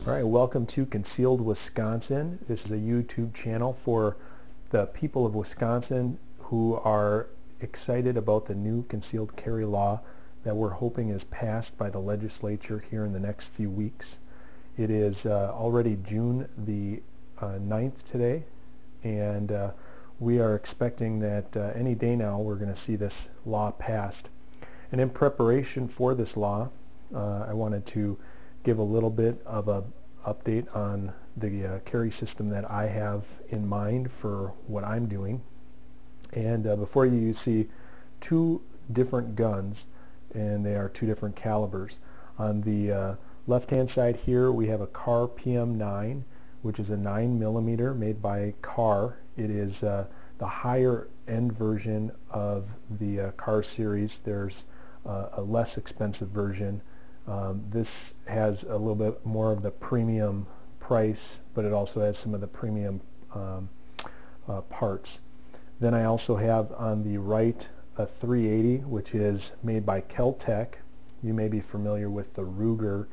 All right, welcome to Concealed Wisconsin. This is a YouTube channel for the people of Wisconsin who are excited about the new concealed carry law that we're hoping is passed by the legislature here in the next few weeks. It is already June the 9th today, and we are expecting that any day now we're going to see this law passed. And in preparation for this law, I wanted to give a little bit of a update on the carry system that I have in mind for what I'm doing. And before you see two different guns, and they are two different calibers. On the left hand side here we have a Kahr PM9, which is a 9mm made by Kahr. It is the higher end version of the Kahr series. There's a less expensive version. This has a little bit more of the premium price, but it also has some of the premium parts. Then I also have on the right a 380, which is made by Kel-Tec. You may be familiar with the Ruger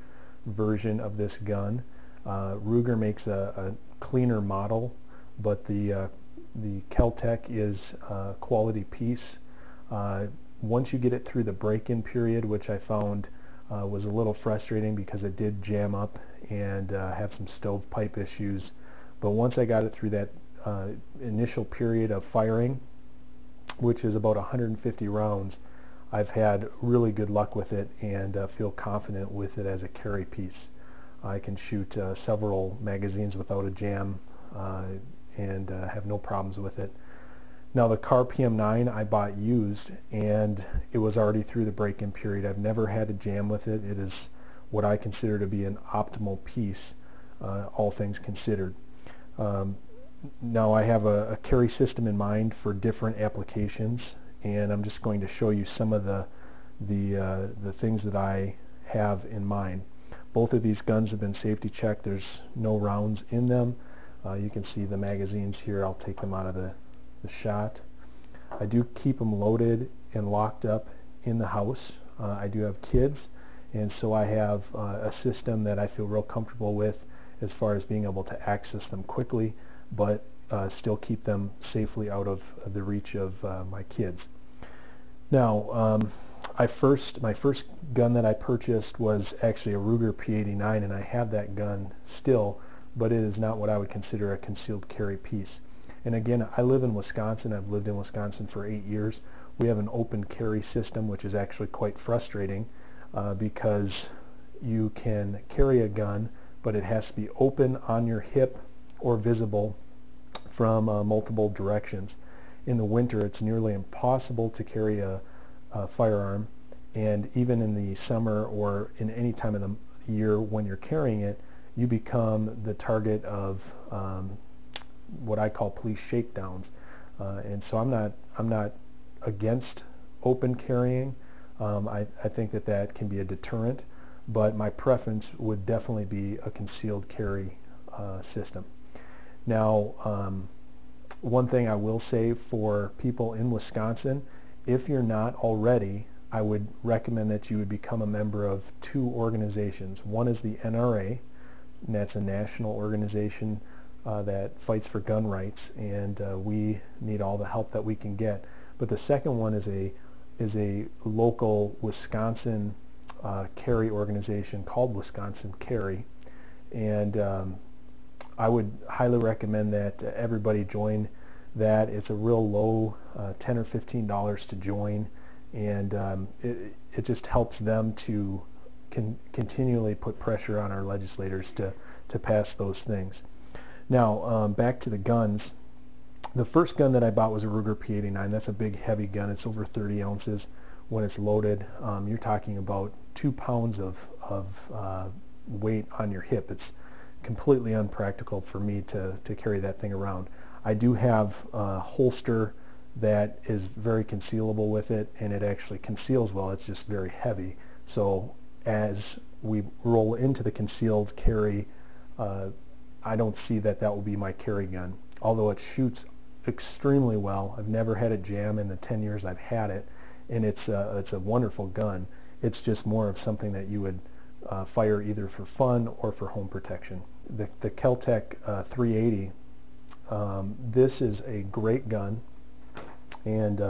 version of this gun. Ruger makes a cleaner model, but the Kel-Tec is a quality piece. Once you get it through the break-in period, which I found was a little frustrating because it did jam up and have some stovepipe issues, but once I got it through that initial period of firing, which is about 150 rounds, I've had really good luck with it and feel confident with it as a carry piece. I can shoot several magazines without a jam and have no problems with it. Now the Kahr PM9 I bought used, and it was already through the break-in period. I've never had a jam with it. It is what I consider to be an optimal piece, all things considered. Now I have a carry system in mind for different applications, and I'm just going to show you some of the things that I have in mind. Both of these guns have been safety checked. There's no rounds in them. You can see the magazines here. I'll take them out of the shot. I do keep them loaded and locked up in the house. I do have kids, and so I have a system that I feel real comfortable with as far as being able to access them quickly, but still keep them safely out of the reach of my kids. Now, my first gun that I purchased was actually a Ruger P-89, and I have that gun still, but it is not what I would consider a concealed carry piece. And again, I live in Wisconsin. I've lived in Wisconsin for 8 years. We have an open carry system, which is actually quite frustrating because you can carry a gun, but it has to be open on your hip or visible from multiple directions. In the winter, it's nearly impossible to carry a firearm, and even in the summer or in any time of the year when you're carrying it, you become the target of what I call police shakedowns, and so I'm not against open carrying. I think that can be a deterrent, but my preference would definitely be a concealed carry system. Now, one thing I will say for people in Wisconsin, if you're not already, I would recommend that you would become a member of two organizations. One is the NRA, and that's a national organization that fights for gun rights, and we need all the help that we can get. But the second one is a local Wisconsin carry organization called Wisconsin Carry, and I would highly recommend that everybody join that. It's a real low, $10 or $15 to join, and it just helps them to continually put pressure on our legislators to pass those things. Now, back to the guns. The first gun that I bought was a Ruger P-89. That's a big, heavy gun. It's over 30 ounces when it's loaded. You're talking about 2 pounds of weight on your hip. It's completely unpractical for me to carry that thing around. I do have a holster that is very concealable with it, and it actually conceals well. It's just very heavy. So as we roll into the concealed carry, I don't see that will be my carry gun, although it shoots extremely well. I've never had a jam in the 10 years I've had it, and it's a wonderful gun. It's just more of something that you would fire either for fun or for home protection. The Kel-Tec P-3AT, this is a great gun, and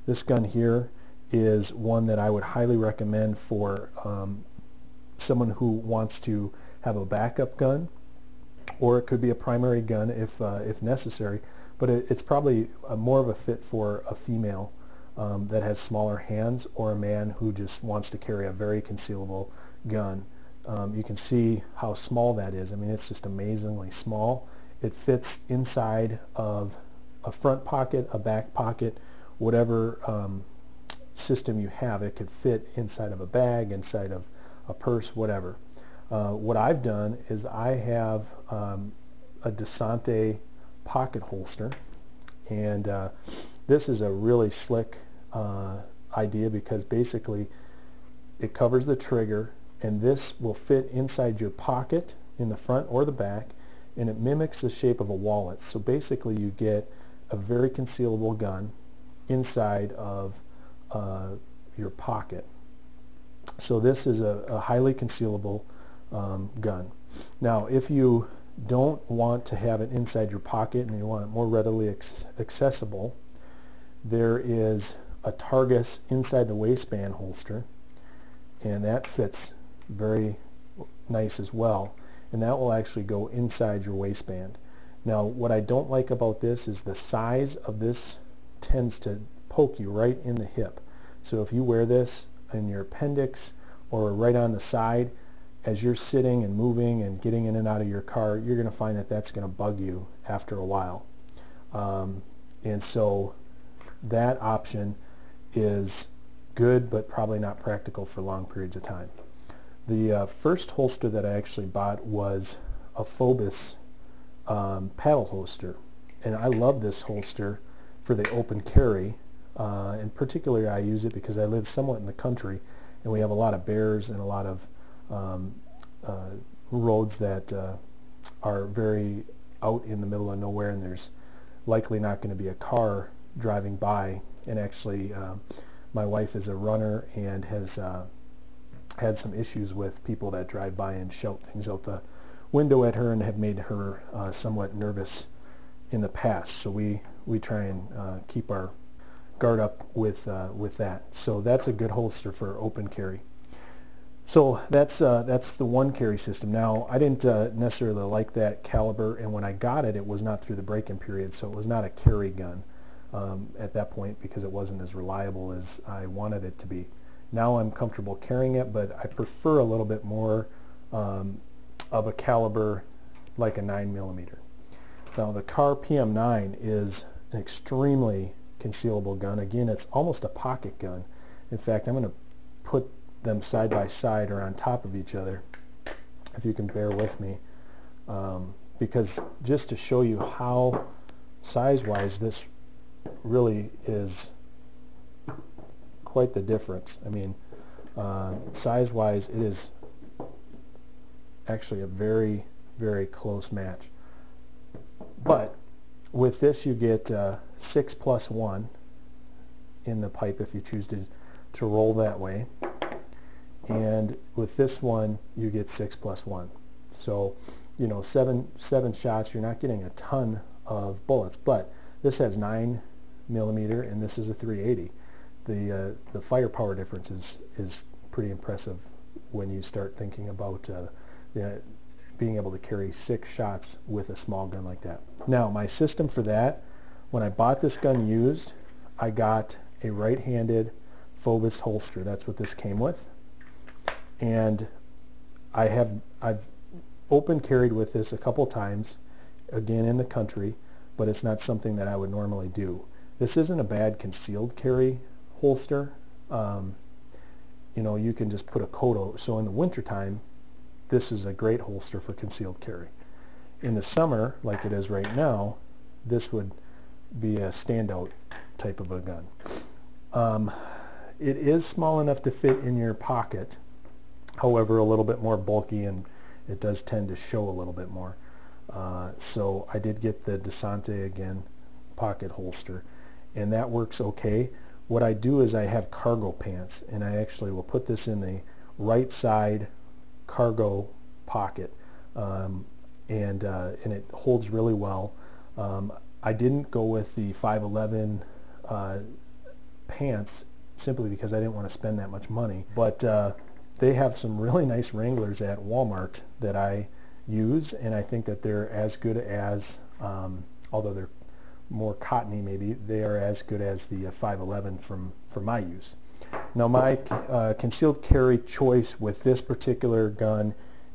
this gun here is one that I would highly recommend for someone who wants to have a backup gun, or it could be a primary gun if necessary, but it's probably more of a fit for a female that has smaller hands, or a man who just wants to carry a very concealable gun. You can see how small that is. I mean, it's just amazingly small. It fits inside of a front pocket, a back pocket, whatever system you have. It could fit inside of a bag, inside of a purse, whatever. What I've done is I have a Desante pocket holster, and this is a really slick idea, because basically it covers the trigger, and this will fit inside your pocket in the front or the back, and it mimics the shape of a wallet. So basically you get a very concealable gun inside of your pocket. So this is a highly concealable gun. Now, if you don't want to have it inside your pocket and you want it more readily accessible, there is a Targus inside the waistband holster, and that fits very nice as well, and that will actually go inside your waistband. Now, what I don't like about this is the size of this tends to poke you right in the hip. So if you wear this in your appendix or right on the side, as you're sitting and moving and getting in and out of your car, you're going to find that that's going to bug you after a while. And so that option is good, but probably not practical for long periods of time. The first holster that I actually bought was a Phobos paddle holster, and I love this holster for the open carry. And particularly I use it because I live somewhat in the country, and we have a lot of bears and a lot of roads that are very out in the middle of nowhere, and there's likely not going to be a car driving by. And actually my wife is a runner and has had some issues with people that drive by and shout things out the window at her, and have made her somewhat nervous in the past. So we try and keep our guard up with that. So that's a good holster for open carry. So that's the one carry system. Now, I didn't necessarily like that caliber, and when I got it, it was not through the break-in period, so it was not a carry gun at that point, because it wasn't as reliable as I wanted it to be. Now I'm comfortable carrying it, but I prefer a little bit more of a caliber like a 9mm. Now, the Kahr PM9 is an extremely concealable gun. Again, it's almost a pocket gun. In fact, I'm going to put them side by side or on top of each other, if you can bear with me, because just to show you how size-wise this really is quite the difference. I mean, size-wise, it is actually a very, very close match. But with this, you get 6+1 in the pipe if you choose to roll that way, and with this one you get 6+1. So, you know, seven shots. You're not getting a ton of bullets, but this has 9mm and this is a .380. The firepower difference is pretty impressive when you start thinking about being able to carry 6 shots with a small gun like that. Now, my system for that, when I bought this gun used, I got a right-handed Phobos holster. That's what this came with, and I've open carried with this a couple times, again in the country, but it's not something that I would normally do. This isn't a bad concealed carry holster. You know, you can just put a coat over. So in the wintertime, this is a great holster for concealed carry. In the summer, like it is right now, this would be a standout type of a gun. It is small enough to fit in your pocket, however a little bit more bulky, and it does tend to show a little bit more. So I did get the Desante, again, pocket holster, and that works okay. What I do is I have cargo pants, and I actually will put this in the right side cargo pocket, and it holds really well. I didn't go with the 511 pants simply because I didn't want to spend that much money, but they have some really nice Wranglers at Walmart that I use, and I think that they're as good as, although they're more cottony maybe, they are as good as the 511 for my use. Now my concealed carry choice with this particular gun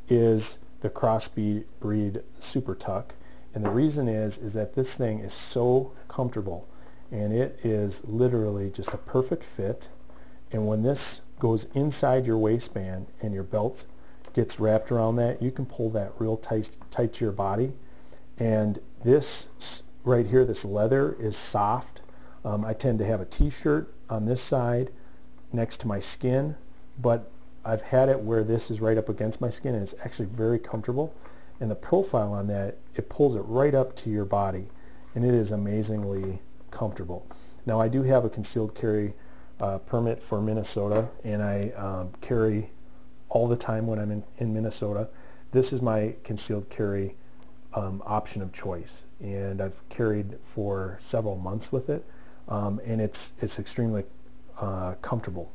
is the Crossbreed Super Tuck, and the reason is that this thing is so comfortable, and it is literally just a perfect fit. And when this goes inside your waistband and your belt gets wrapped around that, you can pull that real tight to your body. And this right here, this leather, is soft. I tend to have a t-shirt on this side next to my skin, but I've had it where this is right up against my skin, and it's actually very comfortable. And the profile on that, it pulls it right up to your body, and it is amazingly comfortable. Now I do have a concealed carry permit for Minnesota, and I carry all the time when I'm in Minnesota. This is my concealed carry option of choice, and I've carried for several months with it, and it's extremely comfortable.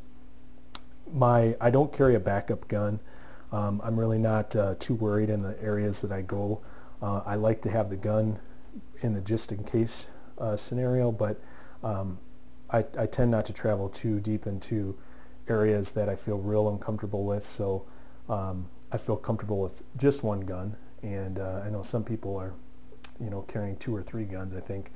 I don't carry a backup gun. I'm really not too worried in the areas that I go. I like to have the gun in the just in case scenario, but I tend not to travel too deep into areas that I feel real uncomfortable with, so I feel comfortable with just one gun. And I know some people are, carrying 2 or 3 guns. I think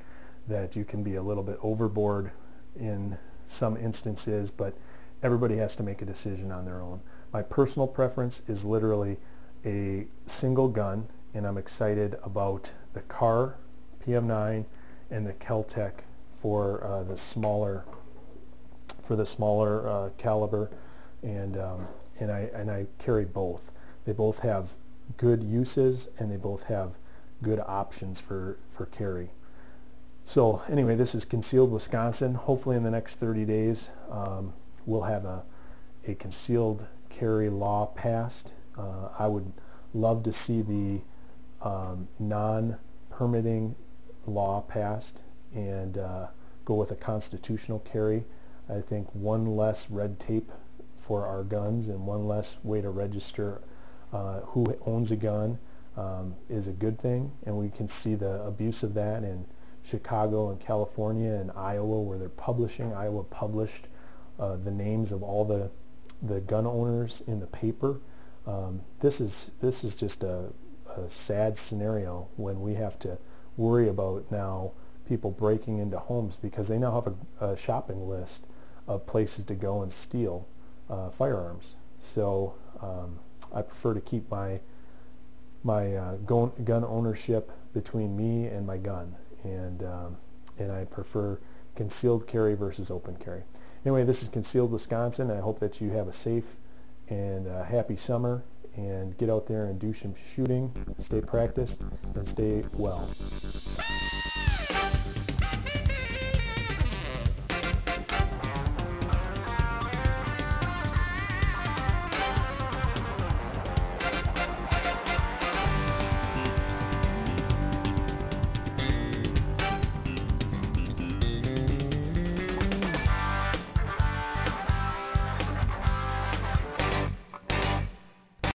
that you can be a little bit overboard in some instances, but everybody has to make a decision on their own. My personal preference is literally a single gun, and I'm excited about the Kahr PM9 and the Kel-Tec for the smaller caliber, and I carry both. They both have good uses, and they both have good options for carry. So anyway, this is Concealed Wisconsin. Hopefully in the next 30 days we'll have a concealed carry law passed. I would love to see the non-permitting law passed and go with a constitutional carry. I think one less red tape for our guns and one less way to register who owns a gun is a good thing, and we can see the abuse of that in Chicago and California and Iowa, where they're publishing. Iowa published the names of all the gun owners in the paper. This is just a sad scenario when we have to worry about now people breaking into homes because they now have a shopping list of places to go and steal firearms. So I prefer to keep my gun ownership between me and my gun, and I prefer concealed carry versus open carry. Anyway, this is Concealed Wisconsin. I hope that you have a safe and happy summer, and get out there and do some shooting, stay practiced, and stay well.